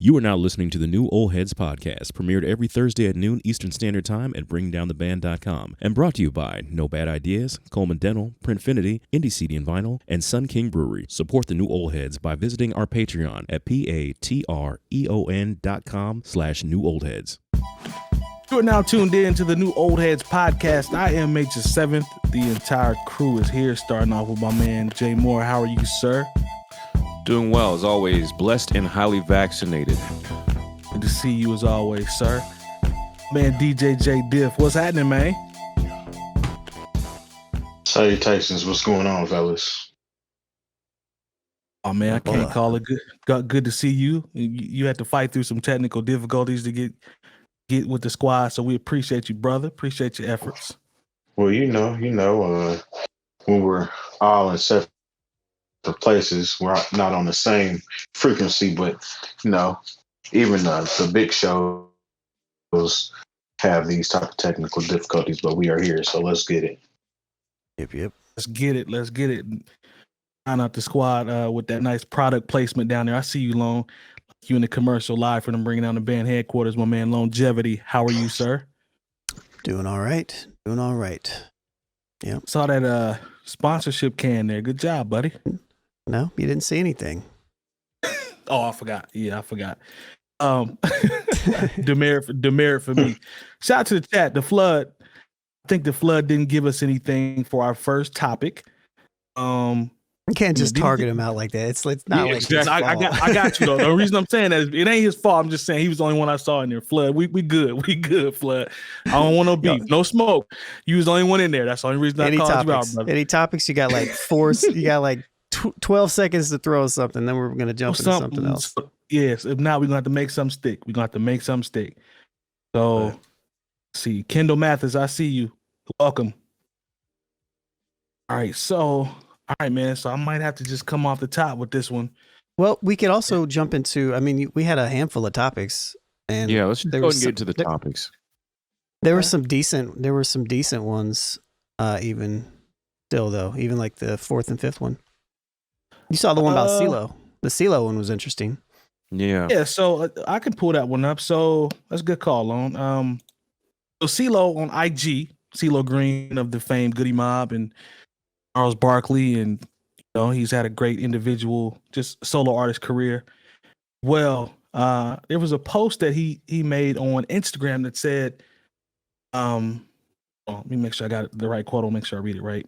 You are now listening to the new Old Heads podcast, premiered every Thursday at noon Eastern Standard Time at BringDownTheBand.com, and brought to you by No Bad Ideas, Coleman Dental, Printfinity, Indie CD and Vinyl, and Sun King Brewery. Support the new Old Heads by visiting our Patreon at patreon.com/newoldheads. You are now tuned in to the new Old Heads podcast. I am 𝗏7th. The entire crew is here, starting off with my man Jay Moore. How are you, sir? Doing well, as always. Blessed and highly vaccinated. Good to see you as always, sir. Man, DJ Jay Diff, what's happening, man? Salutations, what's going on, fellas? Oh man, I can't call it good to see you. You had to fight through some technical difficulties to get with the squad, so we appreciate you, brother. Appreciate your efforts. Well, when we're all in separate places, we're not on the same frequency, but even the big shows have these type of technical difficulties, but we are here, so let's get it. Yep. Let's get it. Find out the squad with that nice product placement down there. I see you, Lone. You in the commercial live for them bringing down the band headquarters, my man Lonegevity. How are you, sir? Doing all right. Yep. Saw that sponsorship can there. Good job, buddy. No, you didn't see anything. Oh, I forgot. Yeah, I forgot. Demerit for me. Shout out to the chat. The flood. I think the flood didn't give us anything for our first topic. You can't just target him out like that. It's not like exactly. I got you though. The reason I'm saying that is it ain't his fault. I'm just saying he was the only one I saw in there. Flood, we good. Flood. I don't want no beef, no smoke. You was the only one in there. That's the only reason I called you out, brother. Any topics? You got like 12 seconds to throw something. Then we're gonna jump into something else. Yes. If not, we're gonna have to make some stick. So, right. See, Kendall Mathis, I see you. Welcome. All right, man. So I might have to just come off the top with this one. Well, we could also jump into. I mean, we had a handful of topics, and yeah, let's just go and get to the topics. There were some decent ones, even still though, even like the fourth and fifth one. You saw the one about Ceelo. The Ceelo one was interesting. Yeah. So I can pull that one up. So that's a good call on. So Ceelo on IG, Ceelo Greene of the famed Goody Mob and Charles Barkley, and he's had a great individual, just solo artist career. Well, there was a post that he made on Instagram that said, let me make sure I got the right quote. I'll make sure I read it right.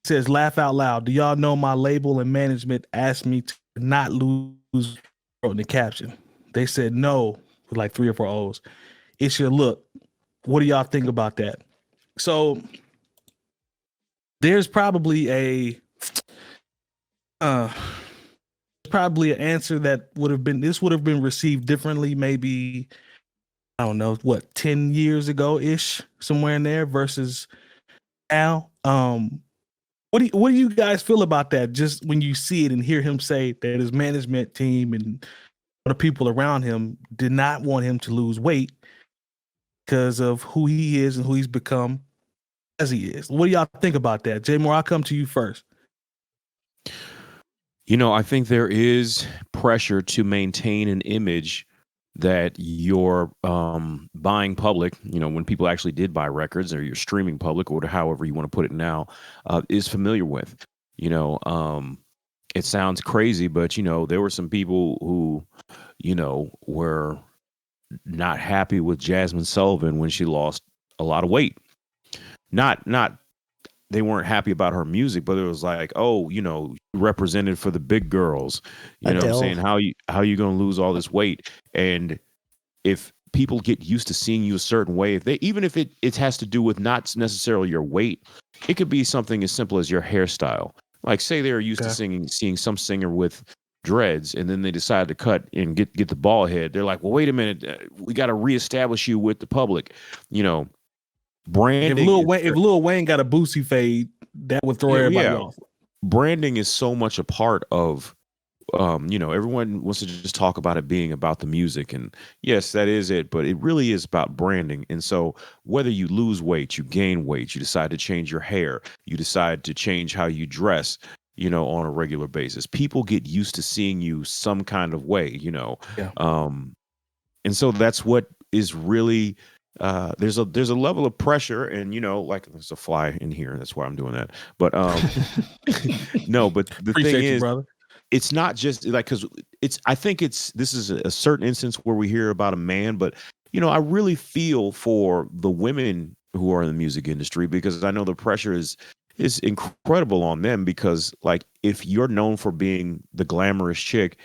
It says, "Laugh out loud. Do y'all know my label and management asked me to not lose?" Wrote in the caption. They said no with like 3 or 4 O's. It's your look. What do y'all think about that? So there's probably an answer that would have been received differently, maybe, I don't know, 10 years ago ish, somewhere in there versus now. What do you guys feel about that? Just when you see it and hear him say that his management team and the people around him did not want him to lose weight because of who he is and who he's become as he is. What do y'all think about that? Jay Moore, I'll come to you first. I think there is pressure to maintain an image that you're buying public, when people actually did buy records, or you're streaming public, or however you want to put it now, is familiar with. It sounds crazy, but there were some people who were not happy with Jazmine Sullivan when she lost a lot of weight. Not they weren't happy about her music, but it was like, you represented for the big girls. You know what I'm saying? How you going to lose all this weight? And if people get used to seeing you a certain way, even if it has to do with not necessarily your weight, it could be something as simple as your hairstyle. Like, say they're used to seeing some singer with dreads, and then they decide to cut and get the bald head. They're like, well, wait a minute, we got to reestablish you with the public. Branding. If Lil Wayne got a Boosie fade, that would throw everybody off. Branding is so much a part of, everyone wants to just talk about it being about the music, and yes, that is it, but it really is about branding. And so whether you lose weight, you gain weight, you decide to change your hair, you decide to change how you dress, on a regular basis. People get used to seeing you some kind of way, Yeah. And so that's what is really there's a level of pressure, and like there's a fly in here, that's why I'm doing that. But no, but the Appreciate thing you, is, brother. it's not just like, because I think this is a certain instance where we hear about a man, but I really feel for the women who are in the music industry, because I know the pressure is incredible on them, because like if you're known for being the glamorous chick,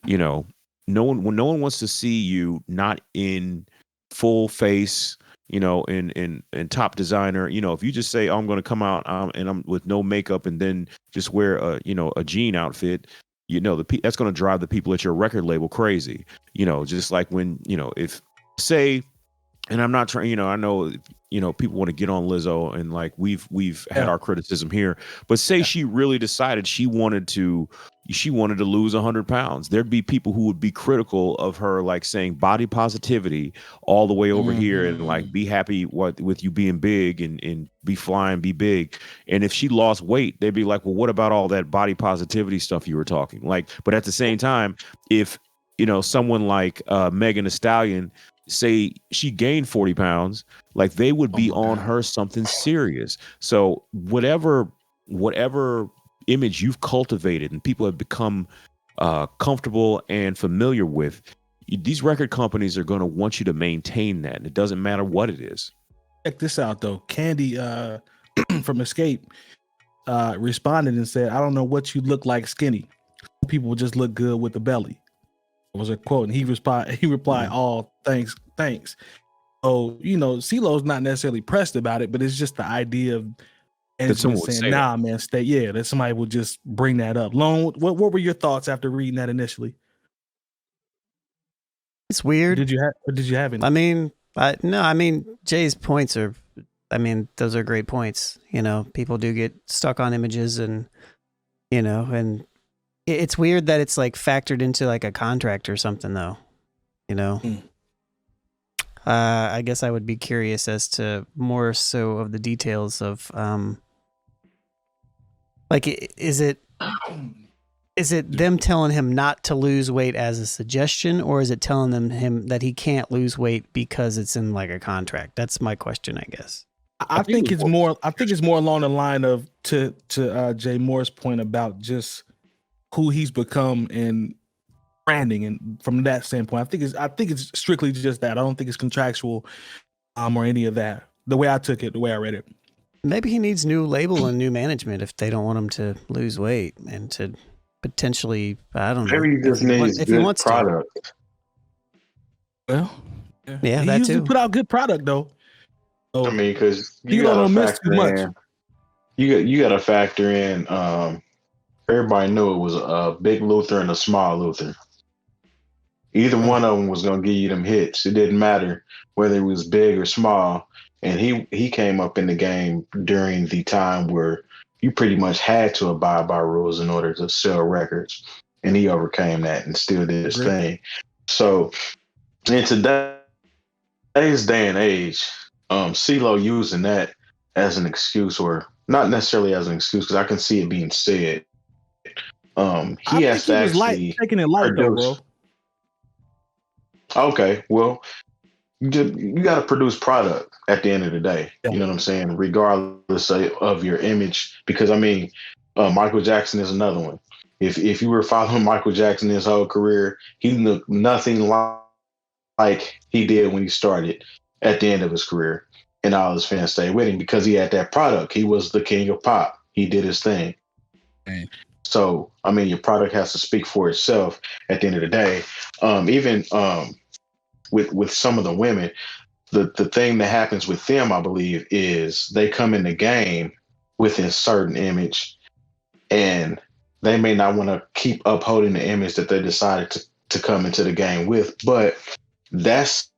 no one wants to see you not in full face, in top designer. If you just say, oh, I'm going to come out and I'm with no makeup and then just wear a jean outfit, that's going to drive the people at your record label crazy. Just like when, if say, and I'm not trying, I know, people want to get on Lizzo, and like we've had our criticism here, but say she really decided she wanted to lose 100 pounds. There'd be people who would be critical of her, like saying body positivity all the way over here, and like be happy with you being big and be flying, be big. And if she lost weight, they'd be like, well, what about all that body positivity stuff you were talking? Like, but at the same time, if someone like Megan Thee Stallion, say she gained 40 pounds, like they would be on her something serious. So whatever image you've cultivated and people have become comfortable and familiar with, these record companies are going to want you to maintain that, and it doesn't matter what it is. Check this out though. Candy from Escape responded and said, I don't know what you look like skinny. People just look good with the belly. Was a quote, and he replied, "Oh, thanks." So Ceelo's not necessarily pressed about it, but it's just the idea of saying, "Nah, man, stay." Yeah, that somebody would just bring that up. Lone, what were your thoughts after reading that initially? It's weird. Did you have any? I mean, Jay's points are, those are great points. People do get stuck on images, and and it's weird that it's like factored into like a contract or something, though. I guess I would be curious as to more so of the details of like, is it them telling him not to lose weight as a suggestion, or is it telling him that he can't lose weight because it's in like a contract? That's my question, I guess. I think it's more along the line of to Jay Moore's point about just who he's become and branding, and from that standpoint, I think it's strictly just that. I don't think it's contractual or any of that. The way I took it, the way I read it. Maybe he needs new label and new management if they don't want him to lose weight and to potentially, I don't know. Maybe he just needs good product. Well, yeah, he that usually too. put out good product though. So, because you gotta factor in. You gotta factor in. Everybody knew it was a big Luther and a small Luther. Either one of them was going to give you them hits. It didn't matter whether it was big or small. And he came up in the game during the time where you pretty much had to abide by rules in order to sell records. And he overcame that and still did his thing. So in today's day and age, Ceelo using that as an excuse, or not necessarily as an excuse, because I can see it being said. He has to actually taking it light though, bro. Okay, well, you got to produce product at the end of the day. Yeah. You know what I'm saying? Regardless of your image, because Michael Jackson is another one. If you were following Michael Jackson his whole career, he looked nothing like he did when he started at the end of his career, and all his fans stayed with him because he had that product. He was the king of pop. He did his thing. Okay. So, your product has to speak for itself at the end of the day. Even with some of the women, the thing that happens with them, I believe, is they come in the game with a certain image, and they may not want to keep upholding the image that they decided to come into the game with, but that's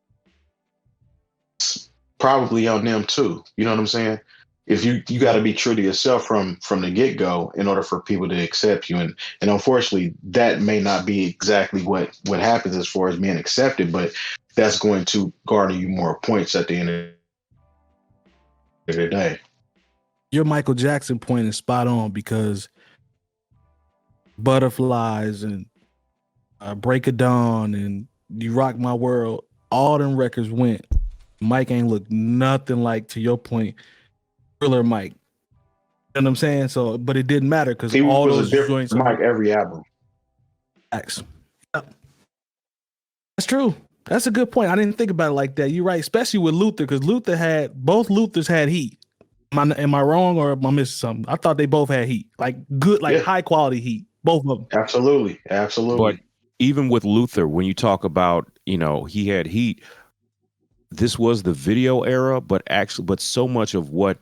probably on them too. You know what I'm saying? If you got to be true to yourself from the get-go in order for people to accept you. And unfortunately, that may not be exactly what happens as far as being accepted, but that's going to garner you more points at the end of the day. Your Michael Jackson point is spot on, because Butterflies and Break of Dawn and You Rock My World, all them records went. Mike ain't look nothing like, to your point, Thriller Mike. You know what I'm saying? So, but it didn't matter because He all was a those different joints Mike every album. Facts. Yep. That's true. That's a good point. I didn't think about it like that. You're right, especially with Luther, because both Luthers had heat. Am I wrong or am I missing something? I thought they both had heat, like good, like high quality heat. Both of them. Absolutely. But even with Luther, when you talk about, he had heat, this was the video era, but so much of what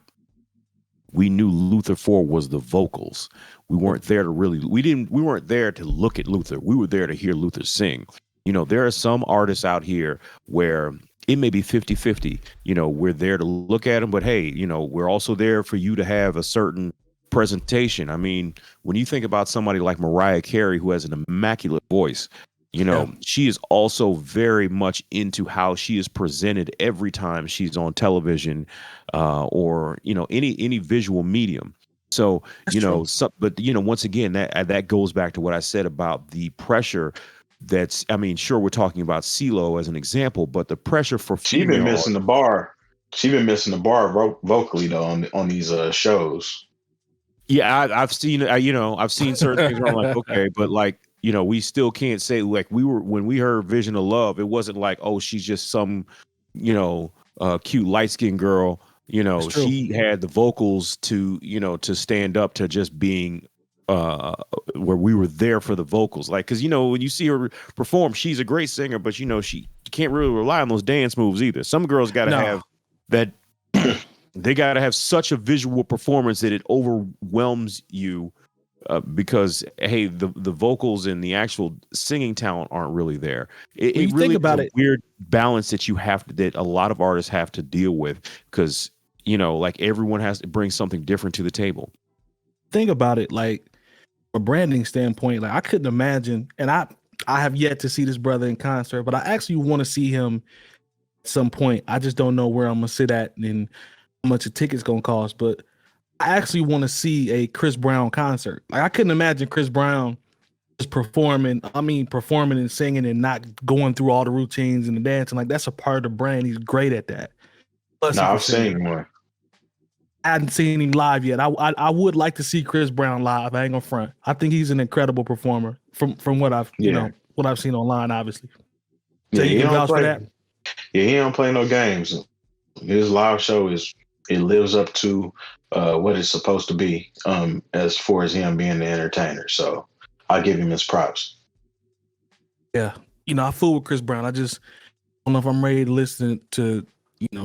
we knew Luther for was the vocals. We weren't there to we weren't there to look at Luther. We were there to hear Luther sing. There are some artists out here where it may be 50-50. We're there to look at them, but hey, we're also there for you to have a certain presentation. I mean, when you think about somebody like Mariah Carey, who has an immaculate voice, she is also very much into how she is presented every time she's on television, or any visual medium. So but once again, that goes back to what I said about the pressure. Sure, we're talking about Ceelo as an example, but the pressure for she been missing the bar. She been missing the bar vocally though on these shows. Yeah, I've seen I've seen certain things where I'm like, okay, but like, we still can't say, like, when we heard Vision of Love, it wasn't like, oh, she's just some cute light-skinned girl. She had the vocals to to stand up to just being where we were there for the vocals, like, because when you see her perform, she's a great singer, but she can't really rely on those dance moves either. Some girls got to have that. They got to have such a visual performance that it overwhelms you, because hey, the vocals and the actual singing talent aren't really there. It really think about is a weird balance that that a lot of artists have to deal with, because like, everyone has to bring something different to the table. Think about it, like, from a branding standpoint, like, I couldn't imagine, and I have yet to see this brother in concert, but I actually want to see him at some point. I just don't know where I'm gonna sit at and how much a ticket's gonna cost, but I actually want to see a Chris Brown concert. Like, I couldn't imagine Chris Brown just performing and singing and not going through all the routines and the dancing. Like, that's a part of the brand. He's great at that. Plus, I've seen one. I hadn't seen him live yet. I would like to see Chris Brown live. I ain't gonna front. I think he's an incredible performer from what I've what I've seen online, obviously. So you can vouch for that? Yeah, he don't play no games. His live show it lives up to what it's supposed to be, as far as him being the entertainer. So I give him his props. Yeah. I fool with Chris Brown. I just don't know if I'm ready to listen to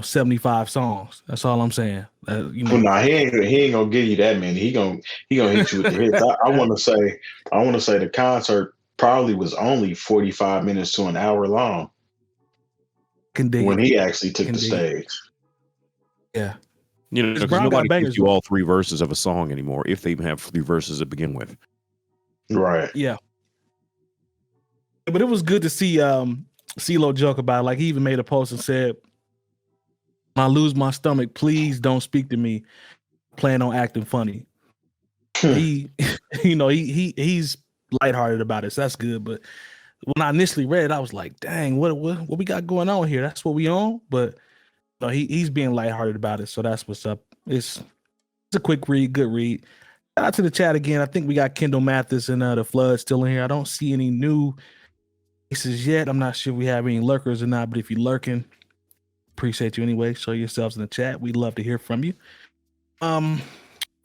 75 songs. That's all I'm saying. Well, nah, he ain't gonna give you that many. He gonna hit you with the hits. I want to say the concert probably was only 45 minutes to an hour long when he actually took the stage. Yeah. Because nobody gives you all three verses of a song anymore, if they even have three verses to begin with. Right. Yeah. But it was good to see Ceelo joke about it. Like, he even made a post and said, "When I lose my stomach, please don't speak to me. Plan on acting funny." He's lighthearted about it, so that's good. But when I initially read it, I was like, "Dang, what we got going on here? That's what we on." But he's being lighthearted about it, so that's what's up. It's a quick read, good read. Shout out to the chat again. I think we got Kendall Mathis and the Flood still in here. I don't see any new faces yet. I'm not sure if we have any lurkers or not, but if you're lurking, appreciate you anyway. Show yourselves in the chat. We'd love to hear from you. All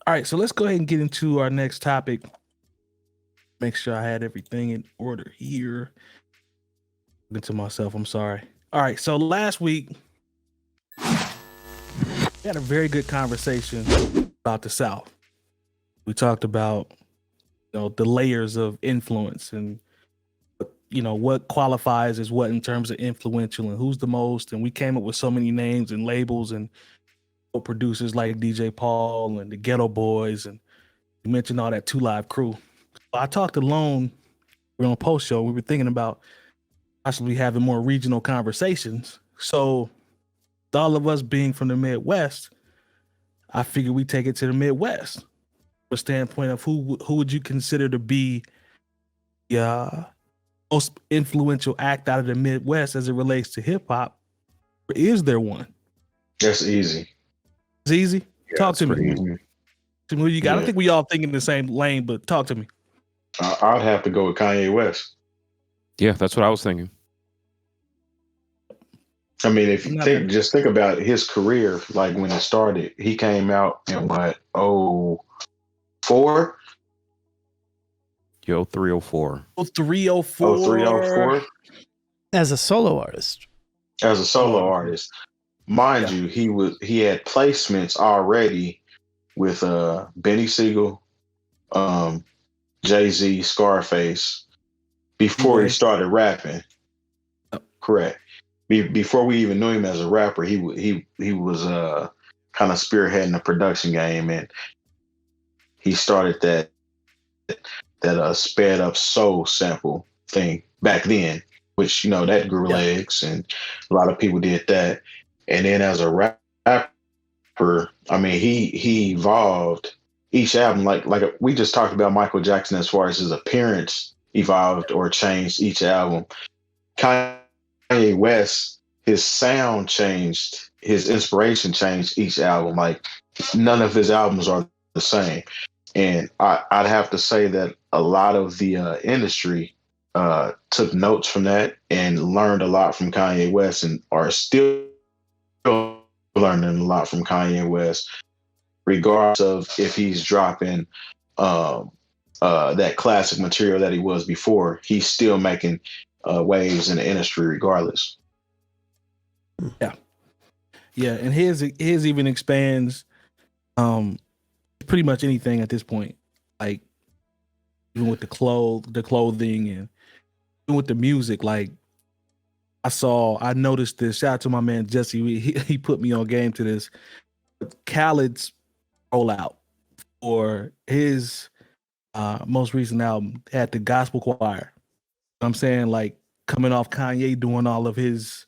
right, so let's go ahead and get into our next topic. Make sure I had everything in order here. Into myself, I'm sorry. All right, so last week we had a very good conversation about the South. We talked about the layers of influence and what qualifies as what in terms of influential and who's the most, and we came up with so many names and labels and producers like DJ Paul and the Ghetto Boys, and you mentioned all that 2 Live crew. I talked to Lone, we were on a post show, we were thinking about possibly having more regional conversations. So with all of us being from the Midwest, I figured we take it to the Midwest from a standpoint of who would you consider to be most influential act out of the Midwest as it relates to hip hop? Or is there one? That's easy. It's easy. Yeah, Talk it's to me. pretty Mhm. To me, who you got? I Yeah. think we all think in the same lane, but talk to me. I'd have to go with Kanye West. Yeah, that's what I was thinking. I mean, if I'm you not think, gonna- just think about his career, like when it started, he came out in what, 04? Yo, 304. 304. 0304 As a solo artist. as a solo Oh, artist. Mind yeah. you, he had placements already with Benny Siegel, Jay-Z, Scarface before he Right. started rapping. Yep. Correct. Before we even knew him as a rapper, he was kind of spearheading the production game, and he started that sped up soul sample thing back then, which that grew Yeah. legs, and a lot of people did that. And then as a rapper, I mean, he evolved each album, like we just talked about Michael Jackson as far as his appearance evolved or changed each album. Kanye West, his sound changed, his inspiration changed each album. Like none of his albums are the same. And I'd have to say that a lot of the industry took notes from that and learned a lot from Kanye West, and are still learning a lot from Kanye West, regardless of if he's dropping that classic material that he was before. He's still making waves in the industry regardless. Yeah, and his even expands pretty much anything at this point. Like even with the clothing, and even with the music. Like I noticed this. Shout out to my man Jesse. He put me on game to this. Khaled's rollout for his most recent album had the gospel choir. I'm saying, like, coming off Kanye doing all of his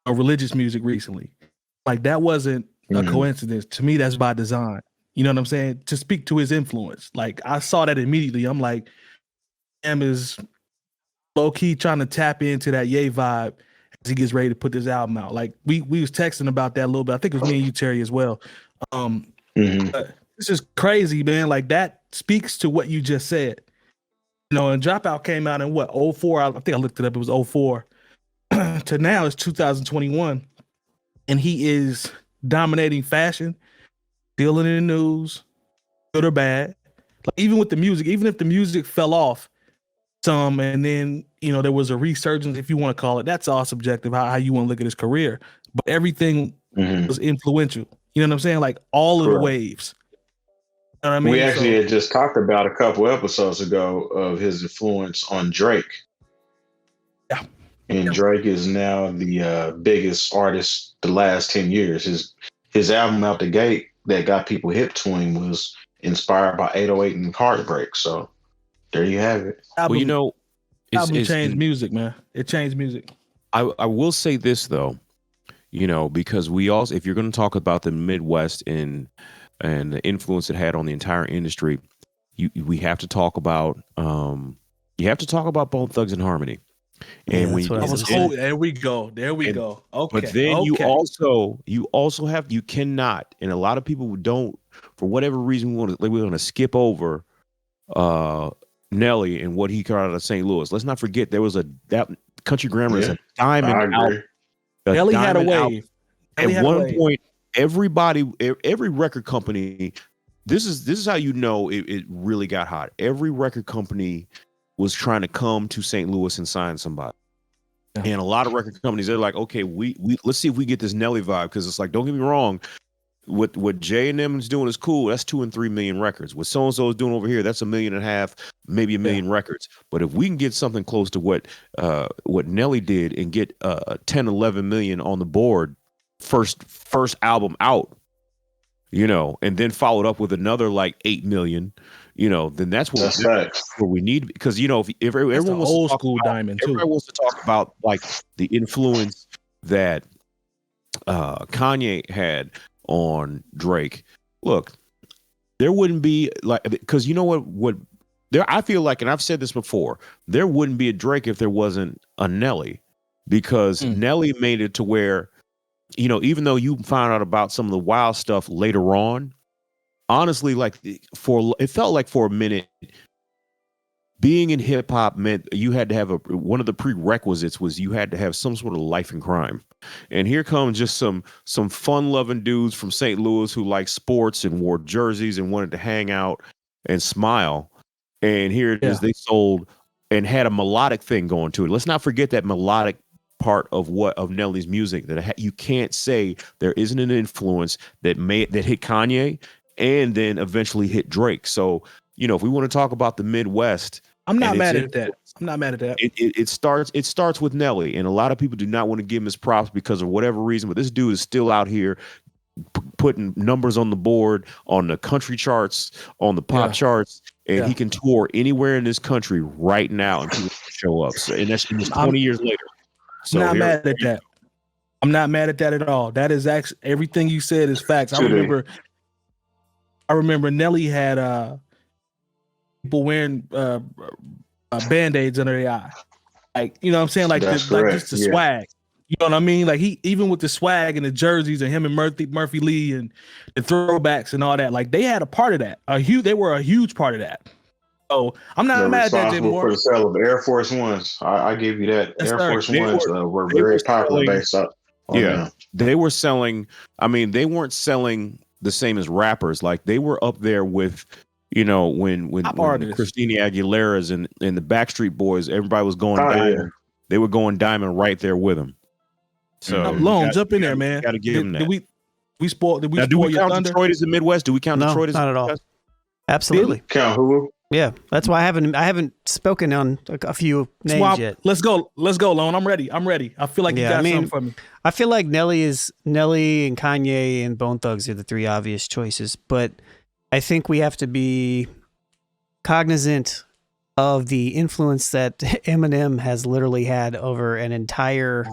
religious music recently. Like that wasn't a coincidence. To me, that's by design. You know what I'm saying? To speak to his influence. Like I saw that immediately. I'm like, Em is low-key trying to tap into that Ye vibe as he gets ready to put this album out. Like we was texting about that a little bit. I think it was me and you, Terry, as well. This is crazy, man. Like that speaks to what you just said. And Dropout came out in what, 04? I think I looked it up. It was 04. To now it's 2021. And he is dominating fashion, still in the news, good or bad. Like even with the music, even if the music fell off some, and then there was a resurgence, if you want to call it. That's all subjective, how you want to look at his career. But everything was influential. You know what I'm saying? Like all of the waves. You know what I mean? We actually had just talked about a couple episodes ago of his influence on Drake. Yeah. And Drake is now the biggest artist the last 10 years. His album out the gate that got people hip to him was inspired by 808 and Heartbreak. So there you have it. Album, Well, album changed music, man. It changed music. I will say this though, because we also, if you're going to talk about the Midwest and the influence it had on the entire industry, we have to talk about Bone Thugs and Harmony. And there we go. Okay. But then you also you cannot, and a lot of people don't, for whatever reason, we're going to skip over Nelly and what he got out of St. Louis. Let's not forget there was that Country Grammar is a diamond album. Nelly had a wave. At one point, every record company, this is how it really got hot. Every record company was trying to come to St. Louis and sign somebody. Yeah. And a lot of record companies, they're like, okay, we let's see if we get this Nelly vibe, because it's like, don't get me wrong, what Jay and them is doing is cool. That's 2 and 3 million records. What so and so is doing over here, that's 1.5 million, maybe 1 million records. But if we can get something close to what Nelly did and get 10, 11 million on the board, first album out, and then followed up with another like 8 million, then that's what we need. Because if everyone wants old school diamond too. Everyone wants to talk about like the influence that Kanye had on Drake. Look, there wouldn't be like, because you know what I feel like, and I've said this before, there wouldn't be a Drake if there wasn't a Nelly, because Nelly made it to where, you know, even though you found out about some of the wild stuff later on, honestly, like it felt like for a minute, being in hip hop meant you had to have one of the prerequisites was you had to have some sort of life in crime. And here comes just some fun loving dudes from St. Louis who liked sports and wore jerseys and wanted to hang out and smile. And here it is, they sold and had a melodic thing going to it. Let's not forget that melodic part of Nelly's music, that you can't say there isn't an influence that hit Kanye and then eventually hit Drake. So, you know, if we want to talk about the Midwest, I'm not mad at that. I'm not mad at that. It starts with Nelly, and a lot of people do not want to give him his props because of whatever reason. But this dude is still out here putting numbers on the board, on the country charts, on the pop charts, and he can tour anywhere in this country right now and people show up. So, and that's 20 years later. So I'm not mad at that. I'm not mad at that at all. That is actually everything you said is facts. I remember Nelly had people wearing band-aids under their eye. Like, you know what I'm saying? Like, just the swag. You know what I mean? Like, he, even with the swag and the jerseys and him and Murphy Lee and the throwbacks and all that, like, they had a part of that. They were a huge part of that. So I'm not mad at that, Jay Moore. For the sale of Air Force Ones. I give you that. Air Force Ones were very popular based up. They were selling. I mean, they weren't selling the same as rappers. Like, they were up there with, you know, when the Christina Aguilera's and the Backstreet Boys, everybody was going diamond. Yeah. They were going diamond right there with them. So Lone, jump in there, man. Got to give them that. Did we spoil do we your count thunder? Detroit as the Midwest? Do we count Detroit as not at all? Absolutely. Count who? Yeah, that's why I haven't spoken on a few names yet. Let's go, Lone. I'm ready. I feel like you got something for me. I feel like Nelly and Kanye and Bone Thugs are the three obvious choices, but I think we have to be cognizant of the influence that Eminem has literally had over an entire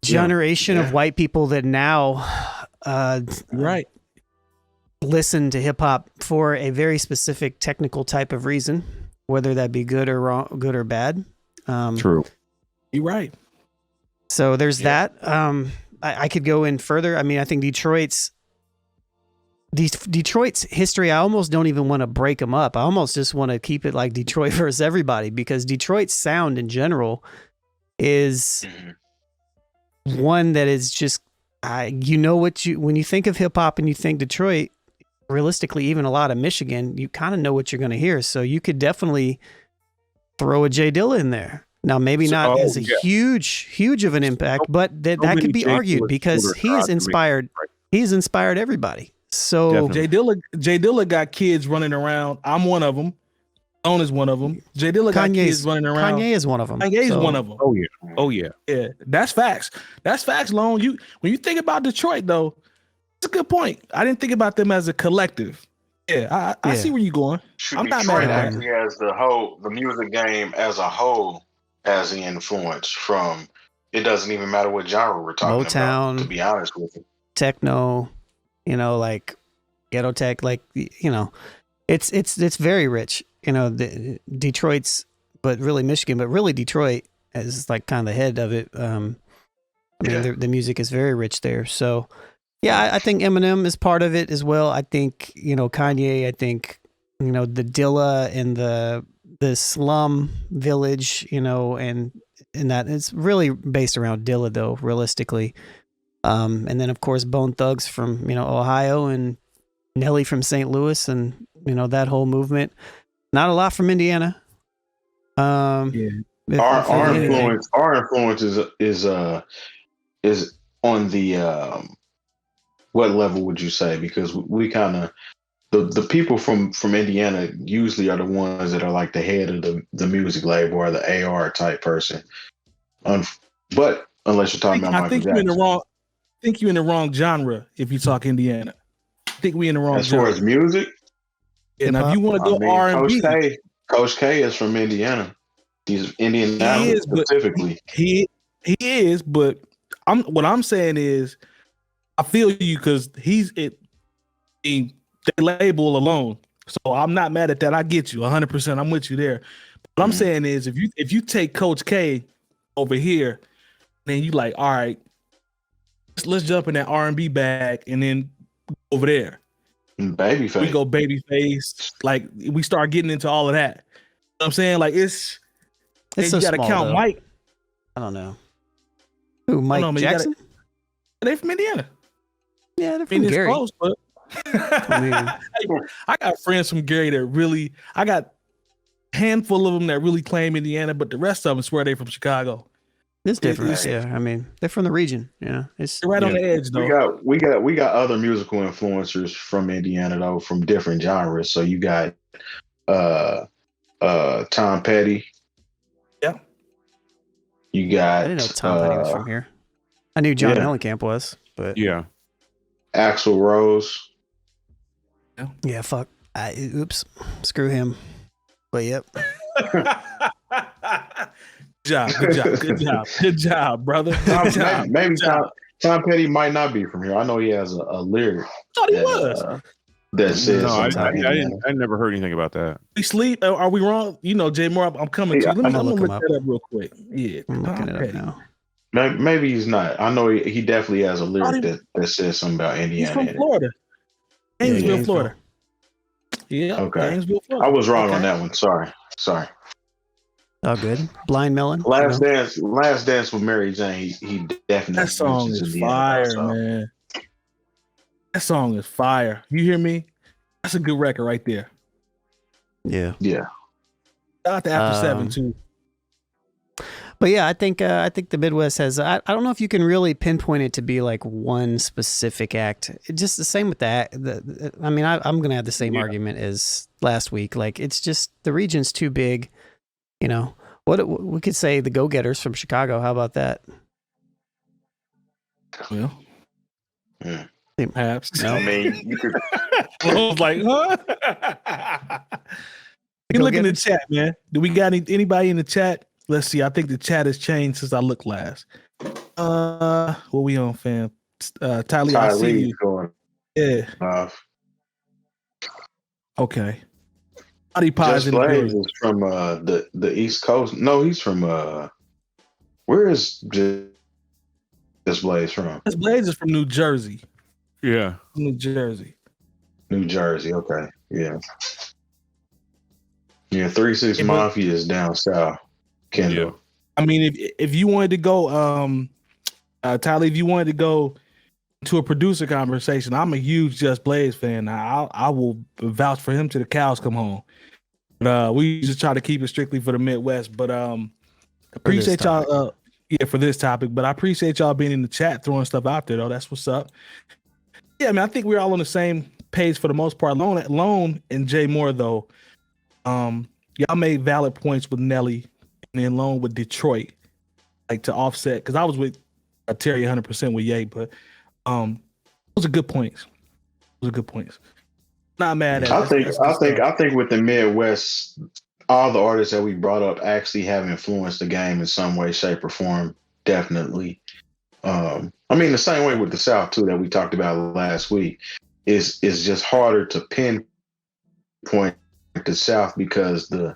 generation of white people that now listen to hip hop for a very specific technical type of reason, whether that be good or wrong, good or bad. True. You're right. So there's that. I could go in further. I mean, I think Detroit's history, I almost don't even want to break them up. I almost just want to keep it like Detroit versus everybody, because Detroit's sound in general is one that is just, when you think of hip hop and you think Detroit, realistically, even a lot of Michigan, you kind of know what you're going to hear. So you could definitely throw a J Dilla in there. Now, maybe not as a huge of an impact, but that could be argued because he's inspired everybody. So Jay Dilla got kids running around. I'm one of them. Lone is one of them. Jay Dilla got kids running around. Kanye is one of them. Kanye's one of them. Oh yeah. Yeah, that's facts. That's facts, Lone. When you think about Detroit, though, it's a good point. I didn't think about them as a collective. Yeah, I see where you're going. I'm not mad at that. As the music game as a whole has the influence from. It doesn't even matter what genre we're talking Motown, about. To be honest with you, techno. You know, like ghetto tech, like, you know, it's very rich, you know, Detroit's, but really Michigan, but really Detroit is like kind of the head of it. I mean, the music is very rich there. So yeah, I think Eminem is part of it as well. I think, you know, Kanye, I think, you know, the Dilla and the slum village, you know, and that it's really based around Dilla though, realistically. And then of course Bone Thugs from, you know, Ohio, and Nelly from St. Louis, and, you know, that whole movement. Not a lot from Indiana. Our influence is on the what level would you say? Because we kind of the people from Indiana usually are the ones that are like the head of the music label or the AR type person. But unless you're talking about Michael Jackson. I think you're in the wrong genre if you talk Indiana. I think we're in the wrong genre. As far as music? And if you want to go R&B. Coach K is from Indiana. He's Indiana specifically. He is, but what I'm saying is I feel you because the label alone. So I'm not mad at that. I get you 100%. I'm with you there. What I'm saying is, if you take Coach K over here, then you like, all right, let's jump in that R&B bag and then over there. Babyface. We go Babyface. Like we start getting into all of that. You know what I'm saying? Like it's so you gotta small, count though. Mike. I don't know. Who, Mike man, Jackson? They from Indiana. Yeah, they're from Gary. Close, but I got friends from Gary that really, I got a handful of them that really claim Indiana, but the rest of them swear they from Chicago. It's different. Yeah, I mean, they're from the region. Yeah, it's they're right on the edge though. We got other musical influencers from Indiana though, from different genres. So you got Tom Petty. Yeah. You got I didn't know Tom Petty was from here. I knew John Mellencamp was, but Yeah. Axl Rose. Yeah, fuck. Oops. Screw him. But yep. Good job, brother. Maybe Tom Petty might not be from here. I know he has a lyric. Thought he was. That says I never heard anything about that. We sleep. Are we wrong? You know, Jay Moore, I'm coming to you. I'm gonna look that up real quick. Yeah, I'm looking it up now. Maybe he's not. I know he definitely has a lyric that says something about Indiana. He's from Florida. Gainesville, Florida. Yeah. Okay. Gainesville, Florida. I was wrong on that one. Sorry. Oh, good. Blind Melon. Last Dance with Mary Jane. He definitely. That song is fire, man. That song is fire. You hear me? That's a good record right there. Yeah. Yeah. Shout out to After 7 too. But yeah, I think the Midwest has. I don't know if you can really pinpoint it to be like one specific act. It's just the same with that. I mean, I'm gonna have the same argument as last week. Like, it's just the region's too big. You know, what we could say the Go-Getters from Chicago. How about that? Well, perhaps. I mean, you could. I was like, huh? You look in the chat, man. Do we got anybody in the chat? Let's see. I think the chat has changed since I looked last. What we on, fam? Tylee, I see you. Going. Yeah. Okay. Body Pies Just Blaze is from the East Coast. No, he's from where is Just Blaze from? Just Blaze is from New Jersey. Yeah. New Jersey. Okay. Yeah. Yeah, 3-6 Mafia is down south. Kendall. Yeah. I mean, if you wanted to go, Tylee, if you wanted to go to a producer conversation, I'm a huge Just Blaze fan. I will vouch for him till the cows come home. But we just try to keep it strictly for the Midwest. But appreciate y'all for this topic. But I appreciate y'all being in the chat, throwing stuff out there though. That's what's up. Yeah, I mean, I think we're all on the same page for the most part. Lone and Jay Moore though, y'all made valid points with Nelly and then Lone with Detroit, like to offset. Because I was with Terry 100% with Ye, but those are good points. Not mad at it. I think with the Midwest, all the artists that we brought up actually have influenced the game in some way, shape, or form. Definitely. I mean, the same way with the South too that we talked about last week. Is just harder to pinpoint the South because the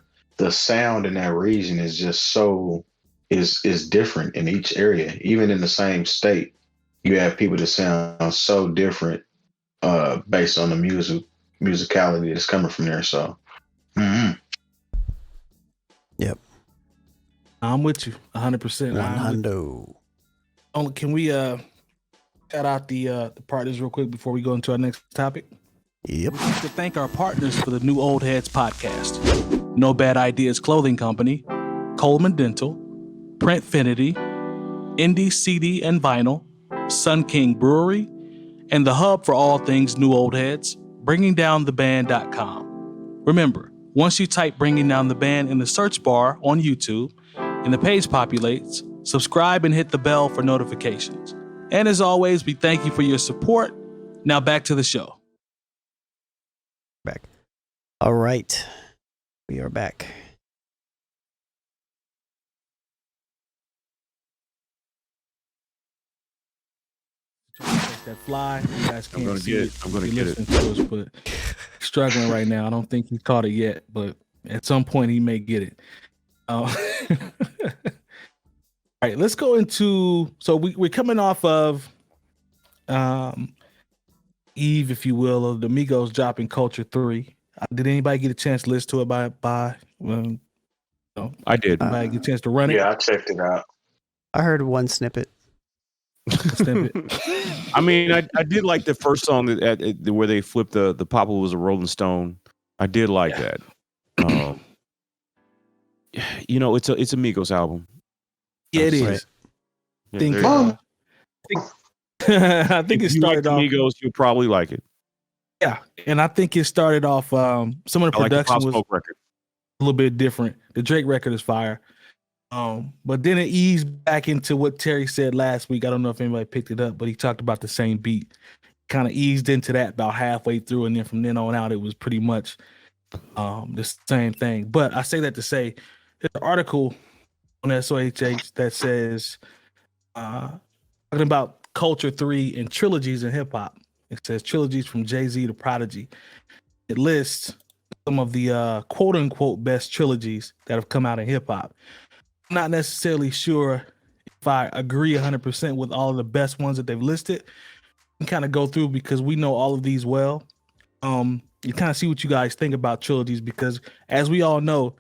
sound in that region is just so is different in each area. Even in the same state, you have people that sound so different based on the musicality that's coming from there. So, Yep, I'm with you 100%. Can we shout out the partners real quick before we go into our next topic? Yep. We'd like to thank our partners for the New Old Heads podcast: No Bad Ideas Clothing Company, Coleman Dental, Printfinity, Indie CD and Vinyl, Sun King Brewery, and the hub for all things New Old Heads, bringingdowntheband.com. Remember, once you type Bringing Down the Band in the search bar on YouTube and the page populates, subscribe and hit the bell for notifications. And as always, we thank you for your support. Now back to the show. Back. All right. We are back. that fly. You guys I'm can't gonna see get it. it. I'm gonna You're get it. listening to us, but struggling right now. I don't think he caught it yet, but at some point he may get it. All right, let's go into. So we're coming off of Eve, if you will, of the Migos dropping Culture 3. Did anybody get a chance to listen to it by no. I did. Anybody get a chance to run it? Yeah, I checked it out. I heard one snippet. I mean, I did like the first song where they flipped the Papa was a Rolling Stone. I did like that. You know, it's a Migos album. Yeah, it Right. is. I think, There- I think it if you like started the off. Migos, you'll probably like it. Yeah, and I think it started off. Some of the I like the production Pop was Smoke record. a little bit different. The Drake record is fire. But then it eased back into what Terry said last week. I don't know if anybody picked it up, but he talked about the same beat. Kind of eased into that about halfway through, and then from then on out, it was pretty much the same thing. But I say that to say there's an article on SOHH that says talking about Culture 3 and trilogies in hip hop. It says trilogies from Jay-Z to Prodigy. It lists some of the quote unquote best trilogies that have come out in hip hop. I'm not necessarily sure if I agree 100% with all of the best ones that they've listed. And kind of go through because we know all of these well. You kind of see what you guys think about trilogies because, as we all know,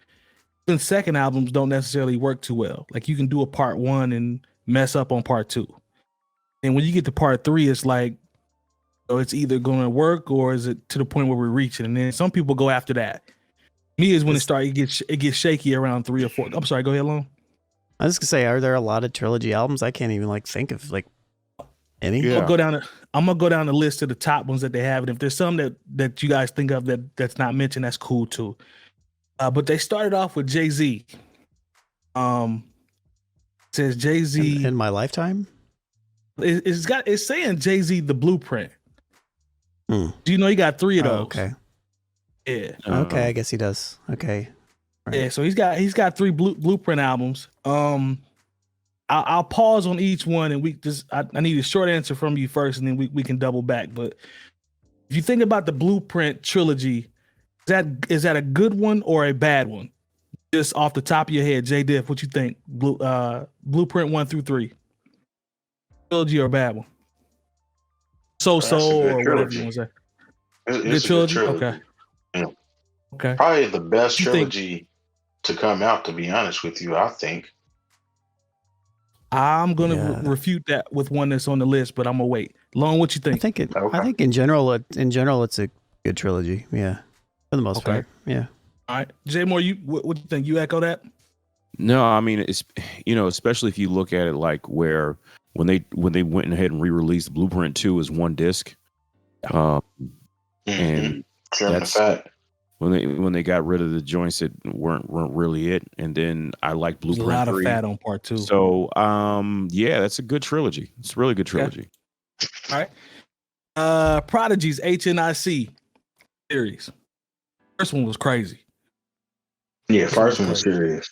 even second albums don't necessarily work too well. Like you can do a part 1 and mess up on part 2, and when you get to part 3, it's like, so it's either going to work or is it to the point where we're reaching? And then some people go after that. Me is when it gets shaky around 3 or 4. I'm sorry, go ahead, Lone. I was gonna say, are there a lot of trilogy albums? I can't even think of any. Yeah. I'm gonna go down the list of the top ones that they have, and if there's some that you guys think of that's not mentioned, that's cool too. But they started off with Jay-Z. It says Jay-Z in my lifetime. It's saying Jay-Z the Blueprint. Hmm. Do you know he got 3 of those? Oh, okay. Yeah. Okay, I guess he does. Okay. Right. Yeah, so he's got 3 Blueprint albums. I'll pause on each one, and I need a short answer from you first, and then we can double back. But if you think about the Blueprint trilogy, is that a good one or a bad one? Just off the top of your head, Jay Diff, what you think? Blueprint 1 through 3, trilogy or a bad one? So That's a good or whatever trilogy. you want to say. It's Good a trilogy? good trilogy. Okay. Yeah. Okay. Probably the best You think- trilogy to come out, to be honest with you, I think. I'm gonna Yeah. refute that with one that's on the list, but I'm gonna wait. Lone, what you I think? think Okay. I think in general, it's a good trilogy. Yeah, for the most Okay. part. Yeah. All right, Jay Moore, what you think? You echo that? No, I mean it's especially if you look at it when they went ahead and re-released Blueprint 2 as one disc. And Sure, that's- fact. when they got rid of the joints that weren't really it, and then I like There's Blueprint a lot 3. of fat on part 2. So yeah, that's a good trilogy. It's a really good trilogy. All right. Prodigy's HNIC series. First one was crazy. Yeah, first one was serious.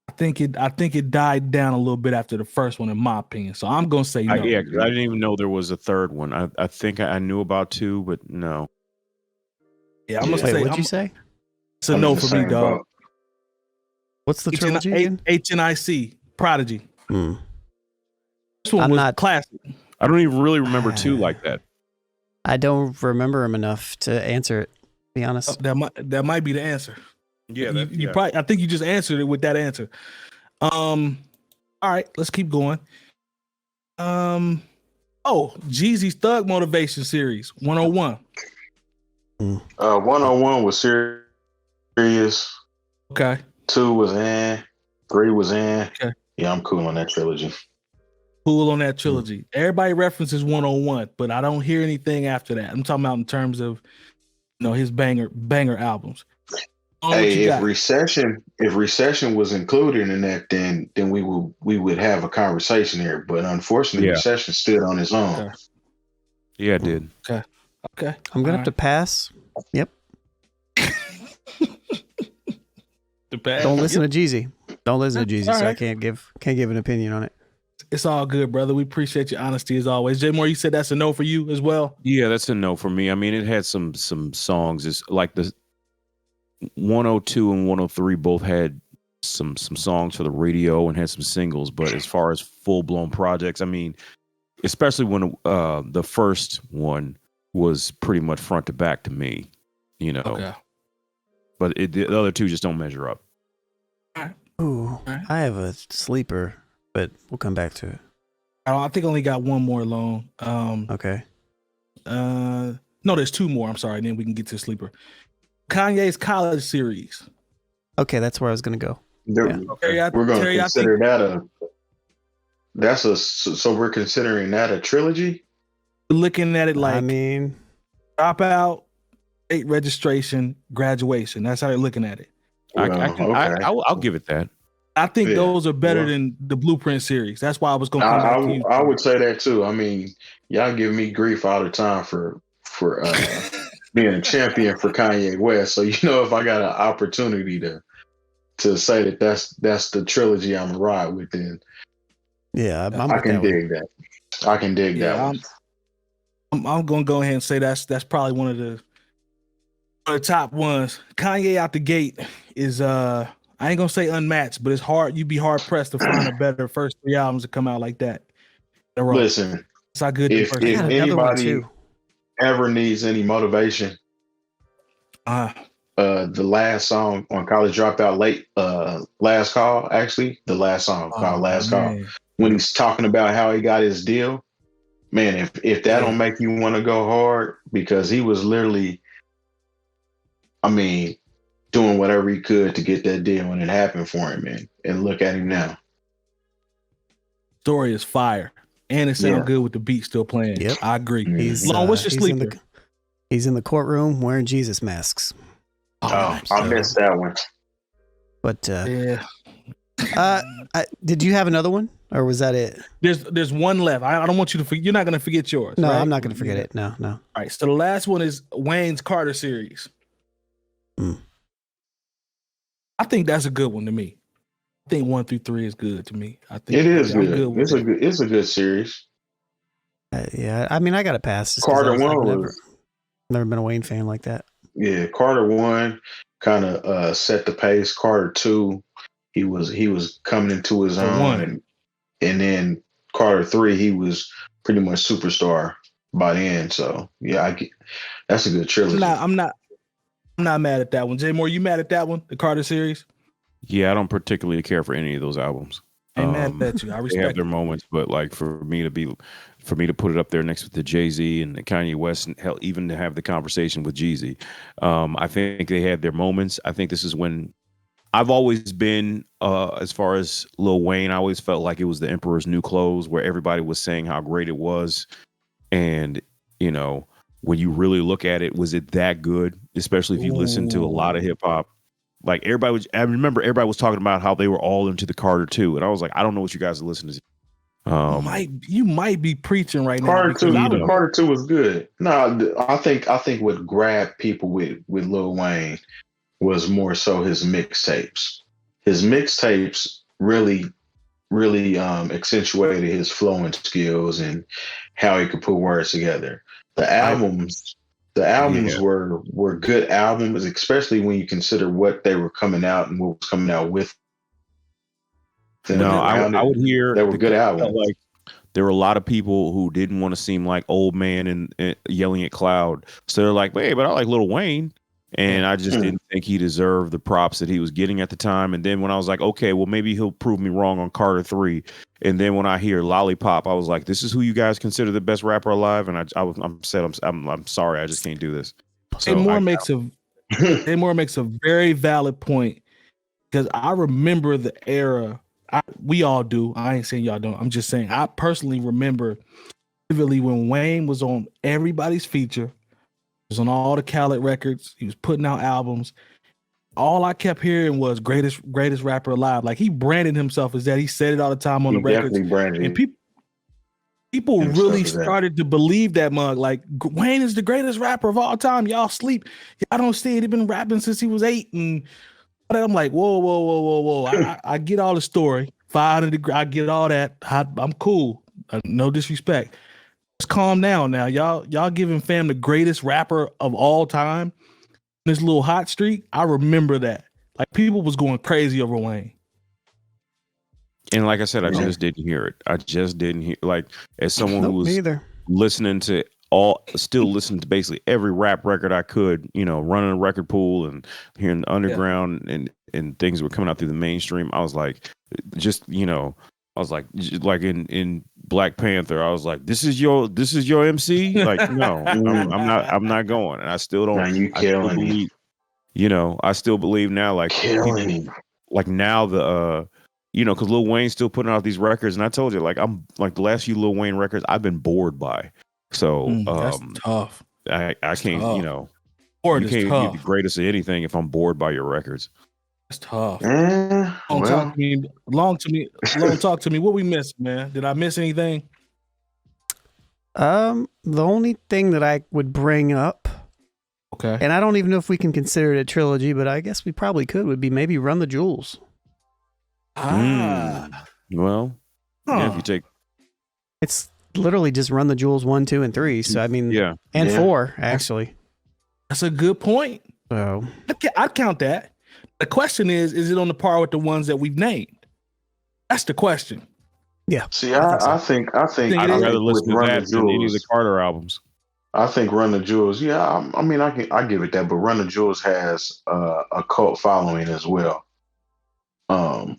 I think it died down a little bit after the first one, in my opinion. So I'm gonna say no. Yeah, 'cause I didn't even know there was a third one. I think I knew about 2, but no. Yeah, I'm gonna Wait, say what'd you say? it's a I'm no in the for me, same dog. boat. What's the trilogy again? HNIC Prodigy. Hmm. This one I'm was not- classic. I don't even really remember 2 like that. I don't remember him enough to answer it. To be honest. That might be the answer. Yeah, You probably. I think you just answered it with that answer. All right, let's keep going. Oh, Jeezy's Thug Motivation series 101. 101 was serious. Okay. 2 was in. 3 was in. Okay. Yeah, I'm cool on that trilogy. Cool on that trilogy. Everybody references 101, but I don't hear anything after that. I'm talking about in terms of his banger albums. Hey, if recession was included in that, then we would have a conversation here. But unfortunately, Yeah. recession stood on its own. Okay. Yeah, it did. Okay. I'm gonna have to pass. Yep. The bad. Don't listen to Jeezy. Don't listen to Jeezy. All So I right. can't give an opinion on it. It's all good, brother. We appreciate your honesty as always. Jay Moore, you said that's a no for you as well. Yeah, that's a no for me. I mean, it had some songs. It's like the 102 and 103 both had some songs for the radio and had some singles. But as far as full blown projects, I mean, especially when the first one was pretty much front to back to me, you know. Okay. But the other two just don't measure up. Ooh, I have a sleeper, but we'll come back to it. I think I only got one more alone. Okay. No, there's two more. I'm sorry. And then we can get to sleeper. Kanye's college series. Okay, that's where I was gonna go. Yeah. We're going to consider that so we're considering that a trilogy. Looking at it like, I mean, dropout, state registration, graduation. That's how they're looking at it. I'll give it that. I think those are better than the Blueprint series. That's why I was going to come back to you. I would say that too. I mean, y'all give me grief all the time for being a champion for Kanye West. So if I got an opportunity to say that's the trilogy I'm gonna ride with, then I can dig that. I can dig that one. I'm gonna go ahead and say that's probably one of the top ones. Kanye out the gate is I ain't gonna say unmatched, but it's hard. You'd be hard pressed to find a better first 3 albums to come out like that. Listen, that's how good. If anybody ever needs any motivation, the last song on College Dropout, Last Call, actually, the last song called Last Call, when he's talking about how he got his deal, man, if that don't make you want to go hard, because he was literally, I mean, doing whatever he could to get that deal when it happened for him, man. And look at him now. Story is fire. And it sounds good with the beat still playing. Yep. I agree. What's your sleeper? He's in the courtroom wearing Jesus masks. I missed that one. But did you have another one, or was that it? There's one left. I don't want you to forget. You're not going to forget yours. No, right? I'm not going to forget it. No. All right. So the last one is Wayne's Carter series. I think that's a good one to me. I think 1 through 3 is good to me. I think it is good. It's a good series. Yeah, I mean, I got to pass. Carter 1 never been a Wayne fan like that. Yeah, Carter 1 kind of set the pace. Carter 2, he was coming into his own, and then Carter 3, he was pretty much superstar by the end. So that's a good trilogy. I'm not mad at that one. Jay Moore, you mad at that one? The Carter series? Yeah, I don't particularly care for any of those albums. Ain't mad at you. I respect. They have their moments, but like for me to put it up there next with the Jay-Z and the Kanye West, and hell, even to have the conversation with Jeezy, I think they had their moments. I think this is when I've always been, as far as Lil Wayne, I always felt like it was the Emperor's New Clothes, where everybody was saying how great it was, and when you really look at it, was it that good? Especially if you listen to a lot of hip hop. Like I remember everybody was talking about how they were all into the Carter 2, and I was like, I don't know what you guys are listening to. You might be preaching right Carter now. Carter 2 was good. No, I think what grabbed people with Lil Wayne was more so his mixtapes. His mixtapes really accentuated his flowing skills and how he could put words together. The albums were good albums, especially when you consider what they were coming out and what was coming out with. I would hear they were good albums. Like there were a lot of people who didn't want to seem like old man and yelling at Cloud, so they're like, "Hey, but I like Lil Wayne," and I just didn't think he deserved the props that he was getting at the time. And then when I was like, "Okay, well maybe he'll prove me wrong on Carter 3," and then when I hear Lollipop, I was like, "This is who you guys consider the best rapper alive," and I'm sorry, I just can't do this. So Moore makes a very valid point, because I remember the era. We all do. I ain't saying y'all don't. I'm just saying I personally remember vividly when Wayne was on everybody's feature. He was on all the Khaled records. He was putting out albums. All I kept hearing was greatest rapper alive. Like he branded himself as that. He said it all the time on the records. And people really started to believe that mug. Like Wayne is the greatest rapper of all time. Y'all sleep. I don't see it. He's been rapping since he was 8. And I'm like, whoa. I get all the story. 500 degrees. I get all that. I'm cool. No disrespect. Let's calm down now. Y'all giving fam the greatest rapper of all time. This little hot streak. I remember that. Like people was going crazy over Wayne. And like I said, I just didn't hear it. I just didn't hear, like, as someone who was listening to still listening to basically every rap record I could, running a record pool and hearing the underground and things were coming out through the mainstream. I was like, like in Black Panther, I was like, this is your MC? Like, no, I'm not going. And I still don't. Man, you killing me. I still believe now, like, killing him. Like now because Lil Wayne's still putting out these records, and I told you, like, I'm like the last few Lil Wayne records I've been bored by. So that's tough. I can't, Bored you is can't tough. be the greatest at anything if I'm bored by your records. That's tough. Talk to me. Long talk to me. What we missed, man? Did I miss anything? The only thing that I would bring up, okay, and I don't even know if we can consider it a trilogy, but I guess we probably could, would be maybe Run the Jewels. Well, if you take, it's literally just Run the Jewels 1, 2, and 3. So I mean, and 4 actually. That's a good point. So I'd count that. The question is it on the par with the ones that we've named? That's the question. Yeah. See, I think I'd rather listen to that than any of the Carter albums. I think Run the Jewels. Yeah, I give it that, but Run the Jewels has a cult following as well. And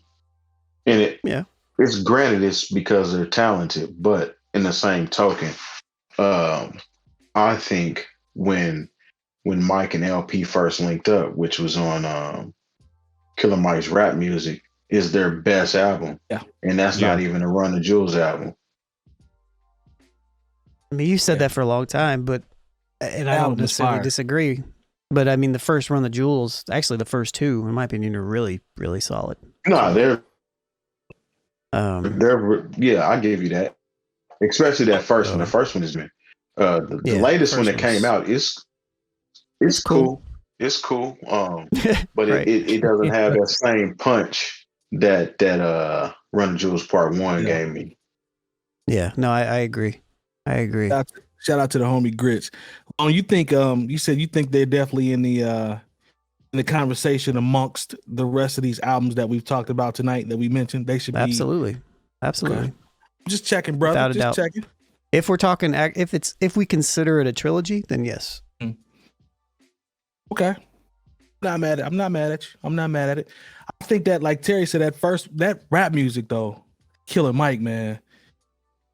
it's granted it's because they're talented, but in the same token, I think when Mike and LP first linked up, which was on Killer Mike's Rap Music, is their best album. Yeah. And that's not even a Run the Jewels album. I mean, you said that for a long time, but and I don't necessarily disagree. But I mean, the first Run the Jewels, actually the first 2, in my opinion, are really, really solid. No, they're I give you that. Especially that first one. The first one has been the latest one that came out is cool. It's cool. But right. it doesn't have that same punch that Run the Jewels Part 1 gave me. Yeah, no, I agree. Shout out to the homie Grits. You think you said you think they're definitely in the conversation amongst the rest of these albums that we've talked about tonight that we mentioned? They should be absolutely. Okay. Just checking, brother. Without a just doubt. Checking. If we're talking, if we consider it a trilogy, then yes. Okay. I'm not mad at it. I think that, like Terry said, that rap music though, Killer Mike, man,